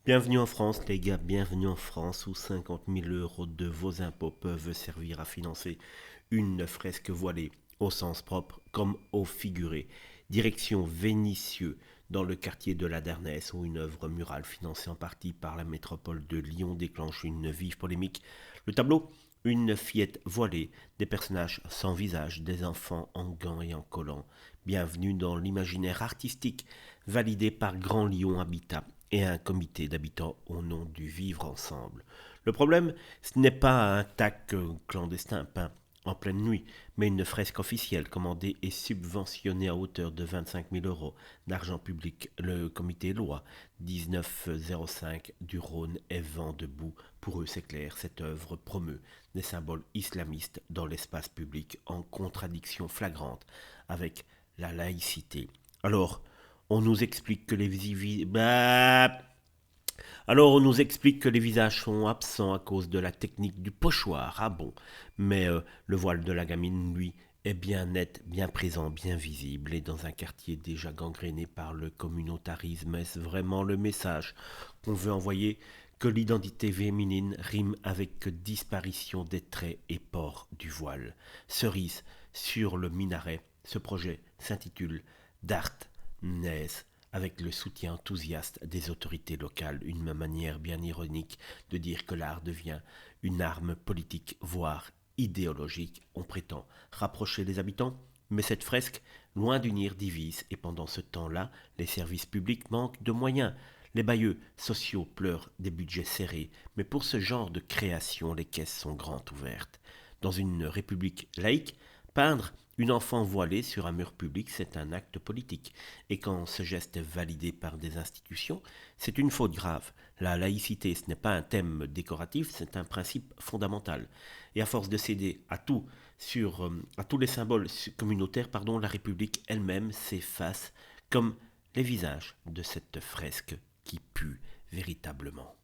Bienvenue en France, les gars, bienvenue en France où 50 000 € de vos impôts peuvent servir à financer une fresque voilée, au sens propre comme au figuré. Direction Vénissieux, dans le quartier de la Dernès, où une œuvre murale financée en partie par la métropole de Lyon déclenche une vive polémique. Le tableau, une fillette voilée, des personnages sans visage, des enfants en gants et en collants. Bienvenue dans l'imaginaire artistique, validé par Grand Lyon Habitat et un comité d'habitants au nom du vivre ensemble. Le problème, ce n'est pas un tac clandestin peint en pleine nuit, mais une fresque officielle commandée et subventionnée à hauteur de 25 000 € d'argent public. Le comité loi 1905 du Rhône est vent debout. Pour eux, c'est clair, cette œuvre promeut des symboles islamistes dans l'espace public en contradiction flagrante avec la laïcité. Alors, on nous explique que les on nous explique que les visages sont absents à cause de la technique du pochoir. Ah bon. Mais le voile de la gamine, lui, est bien net, bien présent, bien visible, et dans un quartier déjà gangréné par le communautarisme. Est-ce vraiment le message qu'on veut envoyer, que l'identité féminine rime avec disparition des traits et port du voile? Cerise sur le minaret, ce projet s'intitule Dart Nez, avec le soutien enthousiaste des autorités locales, une manière bien ironique de dire que l'art devient une arme politique, voire idéologique. On prétend rapprocher les habitants, mais cette fresque, loin d'unir, divise, et pendant ce temps-là, les services publics manquent de moyens. Les bailleurs sociaux pleurent des budgets serrés, mais pour ce genre de création, les caisses sont grandes ouvertes. Dans une république laïque, peindre une enfant voilée sur un mur public, c'est un acte politique. Et quand ce geste est validé par des institutions, c'est une faute grave. La laïcité, ce n'est pas un thème décoratif, c'est un principe fondamental. Et à force de céder à tout, à tous les symboles communautaires, la République elle-même s'efface comme les visages de cette fresque qui pue véritablement.